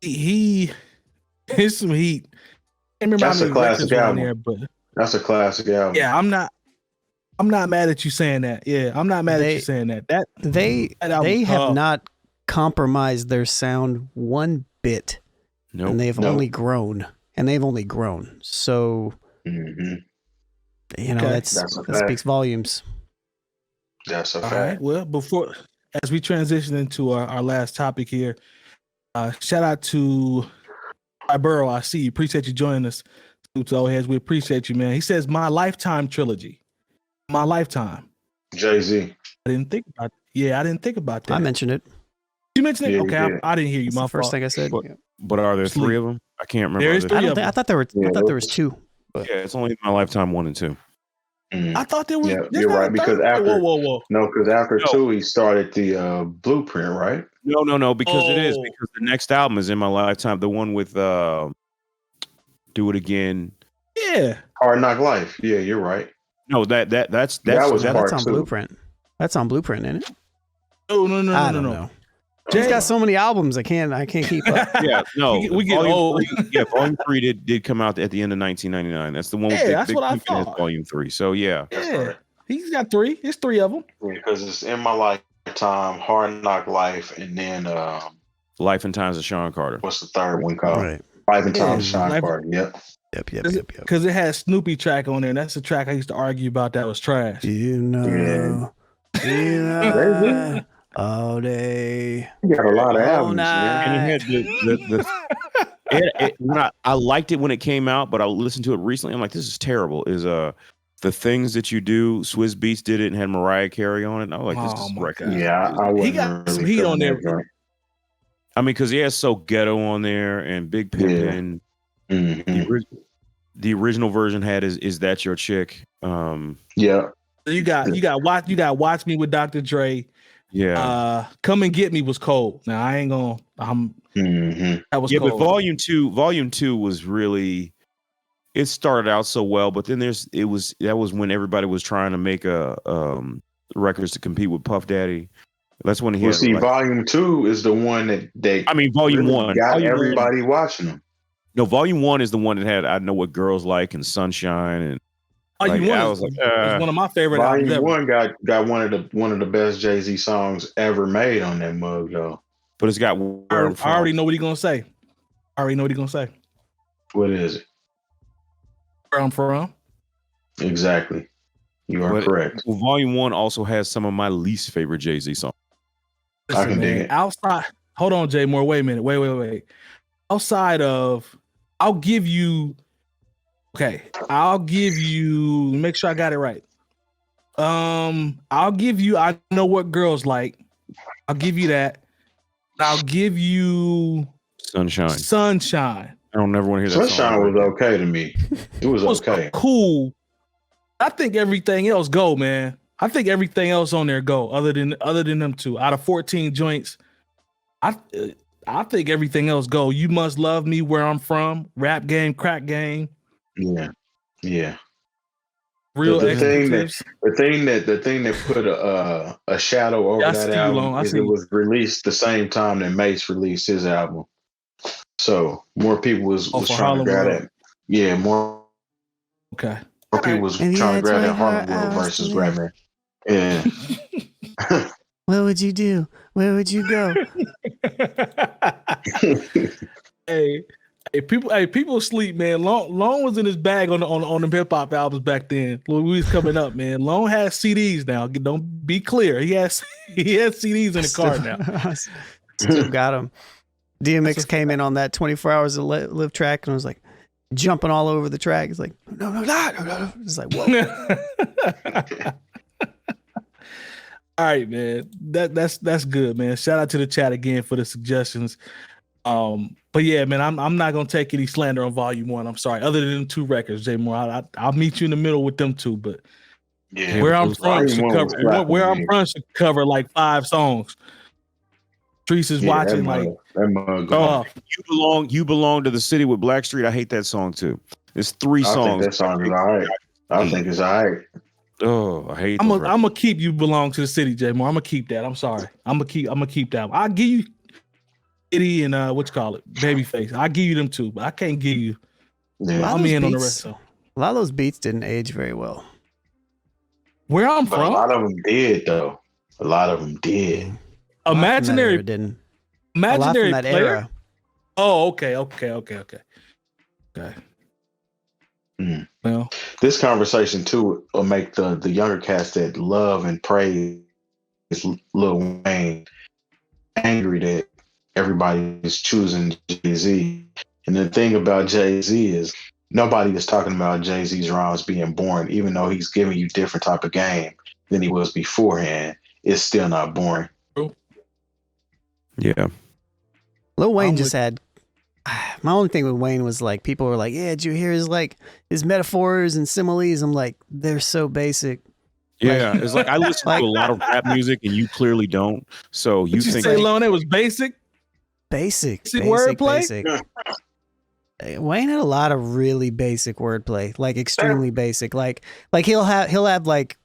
he is some heat. I remember That's a classic album. There, but that's a classic album. Yeah, I'm not mad at you saying that. Yeah, I'm not mad at you saying that. They have not compromised their sound one bit. Nope. And they've only grown. So that speaks volumes. That's a fact. All right. Well, as we transition into our last topic here, shout out to Burrow. I see you. Appreciate you joining us. Heads, we appreciate you, man. He says my lifetime trilogy. My lifetime. Jay-Z. I didn't think about that. I mentioned it. You mentioned it? Yeah, okay, I didn't hear you. That's my the first fault. thing I said. But are there 3 of them? I can't remember. There is 3 of them. I thought there was 2. But. Yeah, it's only my lifetime 1 and 2. I thought there was. Yeah, you're right. Because after because after 2 he started the Blueprint, right? No, because it is because the next album is in my lifetime. The one with Do It Again. Yeah. Hard Knock Life. Yeah, you're right. No, that's on Blueprint. That's on Blueprint, isn't it? No. I don't know. He's got so many albums, I can't keep up. Yeah, no. we get old. Volume 3 did come out at the end of 1999. That's the one with that's what I thought. Volume 3. So yeah. Yeah. He's got 3. It's 3 of them. Because it's In My Lifetime, Hard Knock Life, and then Life and Times of Sean Carter. What's the third one called? Right. Life and Times of Sean Carter. Yep. Because it has Snoopy track on there, and that's the track I used to argue about that was trash. All day. You got a lot of albums, and it had I liked it when it came out, but I listened to it recently. I'm like, this is terrible. Is the things that you do. Swizz Beatz did it and had Mariah Carey on it. And I was like, this is record. Yeah, I wasn't He got really some heat on feeling there. that. I mean, because he has So Ghetto on there and Big Pimpin'. Mm-hmm. The original version had Is That Your Chick? Yeah. You got Watch Me with Dr. Dre. Yeah. Come and Get Me was cold. Now I ain't gonna. That was cold. But Volume 2 was really. It started out so well, but then that was when everybody was trying to make records to compete with Puff Daddy. That's when he. Volume 2 is the one that I mean, Volume really 1 got Volume everybody 1. watching them. No, Volume 1 is the one that had I Know What Girls Like and Sunshine and. Volume 1 I was like, it's one of my favorite albums ever. Volume 1 got one of the best Jay-Z songs ever made on that mug, though. But it's got. I already know what he's gonna say. What is it? Where I'm from. Exactly. You are correct. Well, Volume 1 also has some of my least favorite Jay-Z songs. I can dig it. Outside, hold on, Jay Moore. Wait a minute. Wait. Outside of, I'll give you. Make sure I got it right. I'll give you I Know What Girls Like. I'll give you that. I'll give you Sunshine. I don't never want to hear that Sunshine song. was okay to me. It was okay. Cool. I think everything else go, man. I think everything else on there go other than them two. Out of 14 joints, I think everything else go. You Must Love Me, Where I'm From, Rap Game, Crack Game. Yeah. Real the thing that put a shadow over that album is it was released the same time that Mace released his album. So more people was trying to grab that. Yeah, more people was trying to grab that Harlem World versus rapping. Yeah. What would you do? Where would you go? Hey, people sleep, man. Long was in his bag on the hip hop albums back then. When we was coming up, man. Long has CDs now. Don't be clear. He has CDs in the car now. Still got him. DMX came in on that 24 Hours of Live track and was like jumping all over the track. He's like, no. It's like, whoa. All right, man. That's good, man. Shout out to the chat again for the suggestions. But yeah, man, I'm not gonna take any slander on Volume 1. I'm sorry. Other than them two records, Jay Moore, I'll meet you in the middle with them two. But Where I'm From should cover like 5 songs. Teresa's watching You Belong to the City with Blackstreet. I hate that song too. There's 3 songs. I think that song is all right. I think it's all right. Oh, I hate. I'm gonna keep You Belong to the City, Jay Moore. I'm gonna keep that. I'm sorry. I'm gonna keep that one. I'll give you Itty and Babyface. I'll give you them two, but I can't give you. Yeah. I'm in on the rest. A lot of those beats didn't age very well. Where I'm from, a lot of them did though. A lot of them did. Imaginary didn't. Imaginary that player. Era. Oh, okay. Well, this conversation too will make the younger cats that love and praise Lil Wayne angry that everybody is choosing Jay-Z. And the thing about Jay-Z is nobody is talking about Jay-Z's rhymes being boring, even though he's giving you different type of game than he was beforehand. It's still not boring. Yeah. Lil Wayne just had. My only thing with Wayne was like people were like, "Yeah, did you hear his metaphors and similes?" I'm like, they're so basic. Yeah, it's like I listen to a lot of rap music, and you clearly don't. So you think say Lone was basic? Basic wordplay. Wayne had a lot of really basic wordplay, like extremely basic. Like he'll have like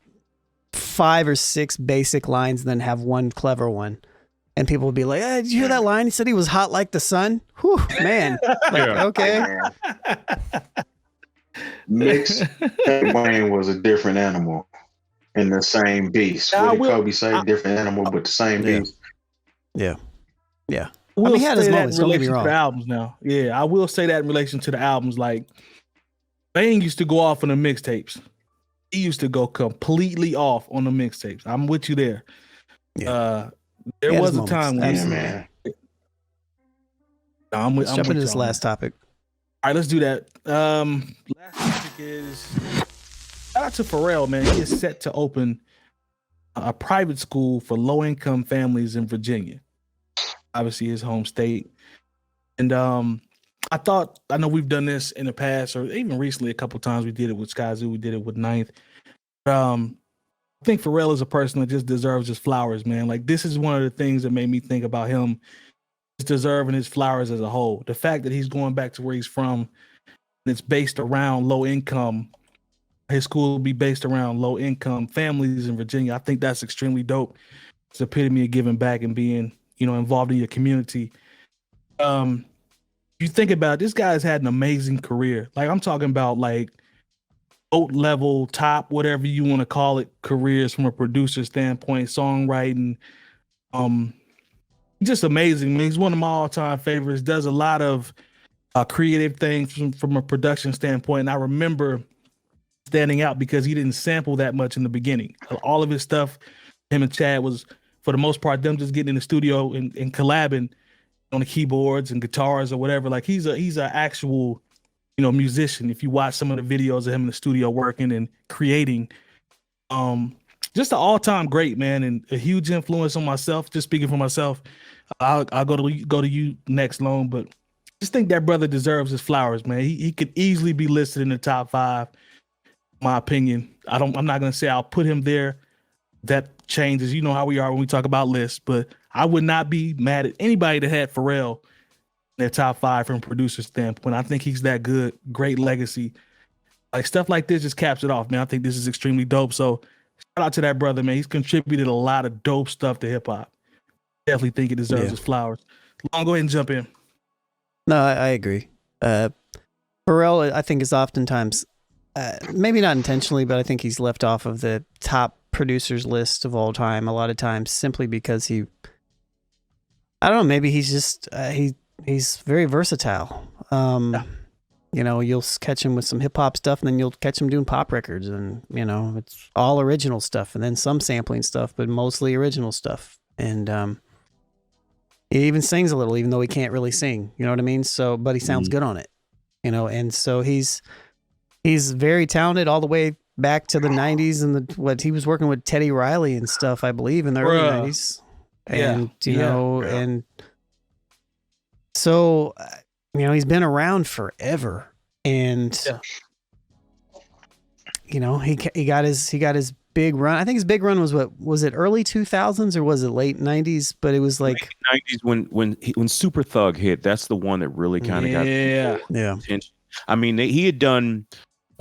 5 or 6 basic lines, and then have one clever one. And people would be like, "Did you hear that line? He said he was hot like the sun." Whew, man. Okay. Mix Wayne was a different animal in the same beast. What did Kobe say? Different animal, but the same beast. Yeah. We'll he had his moments. Don't get me wrong. To the albums now. Yeah, I will say that in relation to the albums. Like, Wayne used to go off on the mixtapes. He used to go completely off on the mixtapes. I'm with you there. Yeah. There was a time when Let's jump into this last topic. All right, let's do that. Last topic is shout out to Pharrell, man. He is set to open a private school for low-income families in Virginia, obviously his home state. And I know we've done this in the past, or even recently a couple times. We did it with 𝗀𝗃, we did it with Ninth. I think Pharrell is a person that just deserves his flowers, man. Like, this is one of the things that made me think about him just deserving his flowers as a whole. The fact that he's going back to where he's from, and it's based around low income. His school will be based around low income families in Virginia. I think that's extremely dope. It's the epitome of giving back and being, involved in your community. You think about it, this guy's had an amazing career. Like, I'm talking about like GOAT level, top, whatever you want to call it, careers from a producer standpoint, songwriting. Just amazing. I mean, he's one of my all-time favorites. Does a lot of creative things from a production standpoint. And I remember standing out because he didn't sample that much in the beginning. All of his stuff, him and Chad, was for the most part them just getting in the studio and collabing on the keyboards and guitars or whatever. Like, he's an actual, musician. If you watch some of the videos of him in the studio working and creating, just an all-time great, man, and a huge influence on myself. Just speaking for myself, I'll go to you next, Lone, but just think that brother deserves his flowers, man. He could easily be listed in the top 5. My opinion. I'm not gonna say I'll put him there. That changes. You know how we are when we talk about lists, but I would not be mad at anybody that had Pharrell in their top 5 from a producer standpoint. I think he's that good. Great legacy. Like, stuff like this just caps it off, man. I think this is extremely dope. So shout out to that brother, man. He's contributed a lot of dope stuff to hip hop. Definitely think he deserves his flowers. Long, go ahead and jump in. No, I agree. Pharrell, I think, is oftentimes, maybe not intentionally, but I think he's left off of the top producers list of all time a lot of times simply because I don't know, maybe he's just, he's very versatile. You'll catch him with some hip hop stuff, and then you'll catch him doing pop records, and, it's all original stuff, and then some sampling stuff, but mostly original stuff. And, he even sings a little, even though he can't really sing, you know what I mean? So, but he sounds good on it, and so he's very talented all the way back to the 90s and what he was working with Teddy Riley and stuff, I believe, in the early 90s. And, and so, he's been around forever, and, he got his big run. I think his big run was it early 2000s or was it late 90s? But it was like late 90s when Super Thug hit. That's the one that really kind of got attention. I mean, he had done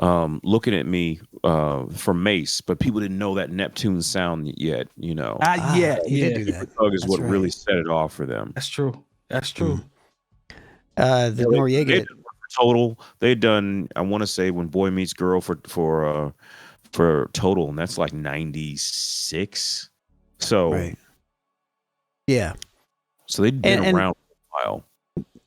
Looking at Me from Mace, but people didn't know that Neptune sound yet. He did do that. Super Thug is what really set it off for them. That's true. The Noriega Total. They'd done, I want to say, When Boy Meets Girl for Total, and that's like 96. So right. Yeah. So they'd been around for a while.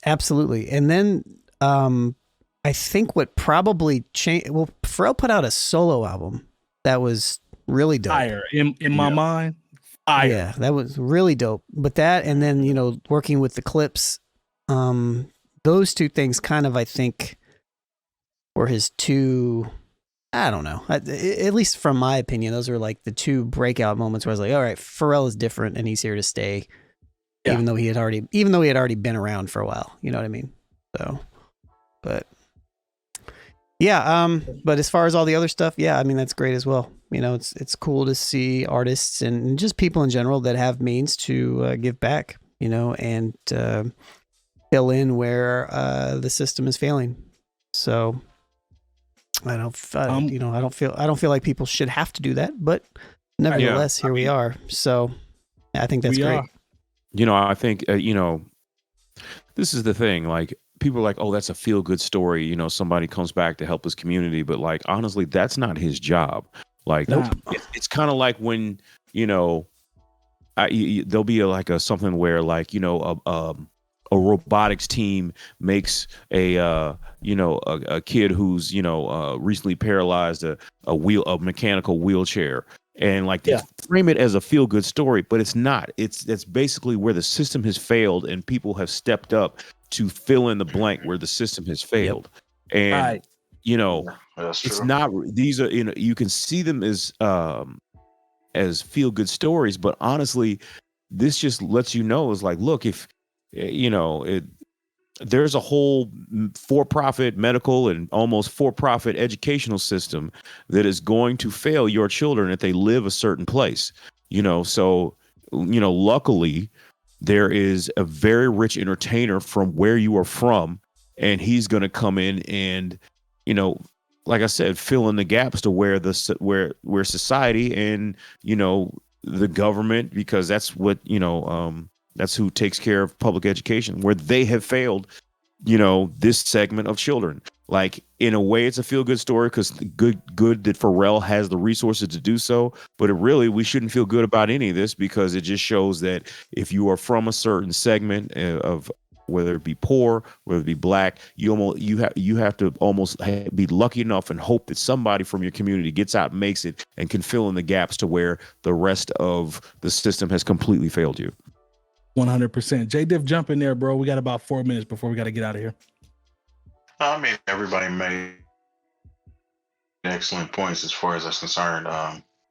Absolutely. And then I think what probably changed, Pharrell put out a solo album that was really dope. Fire in my mind. Fire. Yeah, that was really dope. But that, and then, working with the Clips, those two things kind of, I think, were his two, I don't know, at least from my opinion, those were like the two breakout moments where I was like, all right, Pharrell is different and he's here to stay. Yeah. Even though he had already been around for a while, you know what I mean? So, but yeah, but as far as all the other stuff, yeah, I mean, that's great as well. It's cool to see artists and just people in general that have means to give back, and fill in where the system is failing. So I don't feel like people should have to do that, but nevertheless, here we are. So I think that's great. I think, this is the thing, like, people are like, oh, that's a feel good story. Somebody comes back to help his community. But, like, honestly, that's not his job. Like, it's kind of like when, there'll be something where, like, a robotics team makes a kid who's, recently paralyzed a mechanical wheelchair. And like they frame it as a feel good story, but it's not. That's basically where the system has failed and people have stepped up to fill in the blank where the system has failed. And you know, That's it's true. not, these are, you know, you can see them as feel good stories, but honestly, this just lets you know is like, look, if you know there's a whole for-profit medical and almost for-profit educational system that is going to fail your children if they live a certain place, you know. So, you know, luckily there is a very rich entertainer from where you are from, and he's going to come in and, you know, like I said, fill in the gaps to where where society and, you know, the government, because that's what, you know, that's who takes care of public education, where they have failed, you know, this segment of children. Like, in a way, it's a feel good story because good that Pharrell has the resources to do so. But we shouldn't feel good about any of this, because it just shows that if you are from a certain segment of, whether it be poor, whether it be black, you have to almost be lucky enough and hope that somebody from your community gets out and makes it and can fill in the gaps to where the rest of the system has completely failed you. 100%. Jay Diff, jump in there, bro. We got about 4 minutes before we got to get out of here. I mean, everybody made excellent points as far as that's concerned.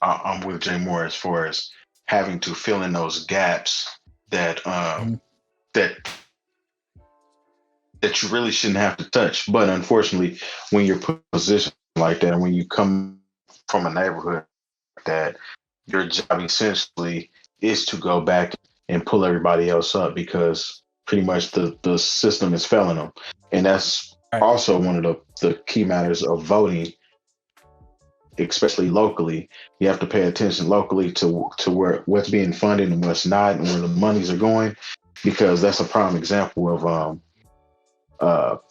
I'm with Jay Moore as far as having to fill in those gaps that that you really shouldn't have to touch. But unfortunately, when you're put in a position like that, when you come from a neighborhood that, your job essentially is to go back and pull everybody else up, because pretty much the system is failing them. And that's also one of the key matters of voting, especially locally. You have to pay attention locally to where what's being funded and what's not, and where the monies are going, because that's a prime example of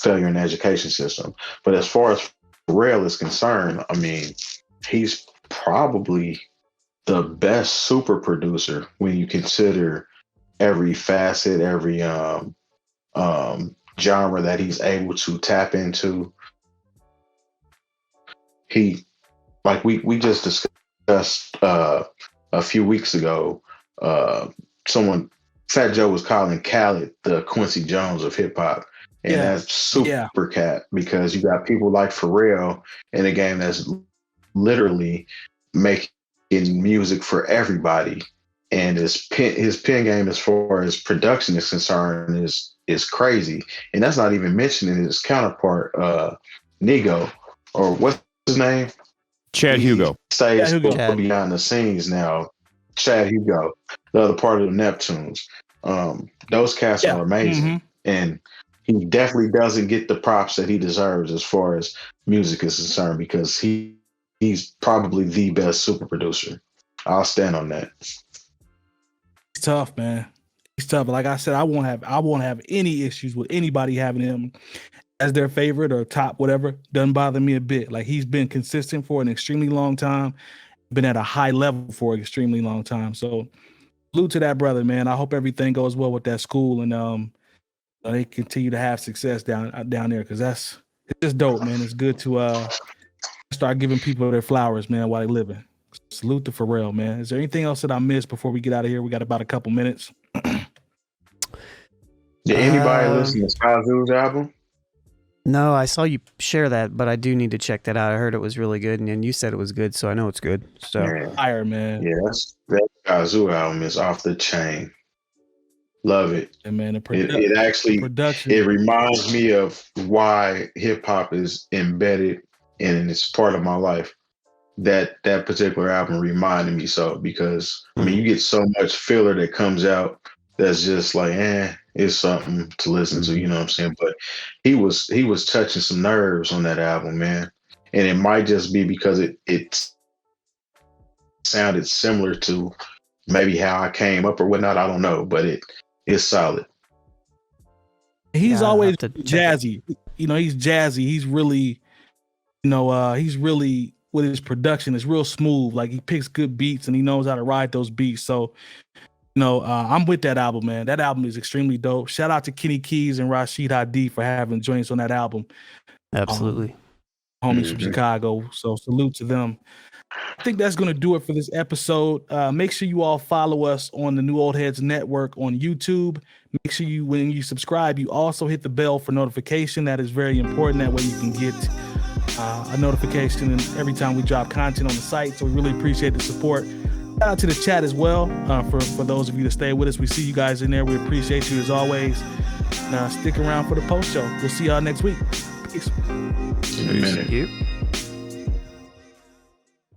failure in the education system. But as far as Pharrell is concerned, I mean, he's probably the best super producer when you consider every facet, every genre that he's able to tap into. He, like we just discussed a few weeks ago, Fat Joe was calling Khaled the Quincy Jones of hip hop. And that's super cat, because you got people like Pharrell in a game that's literally making music for everybody. And his pen game as far as production is concerned is crazy. And that's not even mentioning his counterpart, Nigo, or what's his name? Chad Hugo. Stays behind the scenes now. Chad Hugo, the other part of the Neptunes. Those cats are amazing. And he definitely doesn't get the props that he deserves as far as music is concerned, because he's probably the best super producer. I'll stand on that. He's tough, man. He's tough. Like I said, I won't have any issues with anybody having him as their favorite or top, whatever. Doesn't bother me a bit. Like, he's been consistent for an extremely long time, been at a high level for an extremely long time. So salute to that brother, man. I hope everything goes well with that school, and they continue to have success down there, because it's just dope, man. It's good to start giving people their flowers, man, while they're living. Salute to Pharrell, man. Is there anything else that I missed before we get out of here? We got about a couple minutes. Did anybody listen to 𝗀𝗲𝗄𝗧 album? No, I saw you share that, but I do need to check that out. I heard it was really good, and you said it was good, so I know it's good. So fire, man. Yeah, that 𝗀𝗲𝗄𝗧 album is off the chain. Love it. And man, it actually production. It reminds me of why hip hop is embedded and it's part of my life. That particular album reminded me so, because I mean, you get so much filler that comes out that's just like, it's something to listen to, you know what I'm saying? But he was touching some nerves on that album, man. And it might just be because it sounded similar to maybe how I came up or whatnot. I don't know, but it's solid. He's always jazzy. You know, he's jazzy. He's really, he's really, with his production, it's real smooth. Like, he picks good beats and he knows how to ride those beats. So, I'm with that album, man. That album is extremely dope. Shout out to Kenny Keys and Rashid Hadi for having joints on that album. Absolutely. Homies from Chicago. So salute to them. I think that's going to do it for this episode. Make sure you all follow us on the New Old Heads Network on YouTube. Make sure when you subscribe, you also hit the bell for notification. That is very important. That way you can get a notification every time we drop content on the site. So we really appreciate the support. Shout out to the chat as well for those of you that stay with us. We see you guys in there. We appreciate you as always. Stick around for the post show. We'll see y'all next week. Peace. In a minute. You.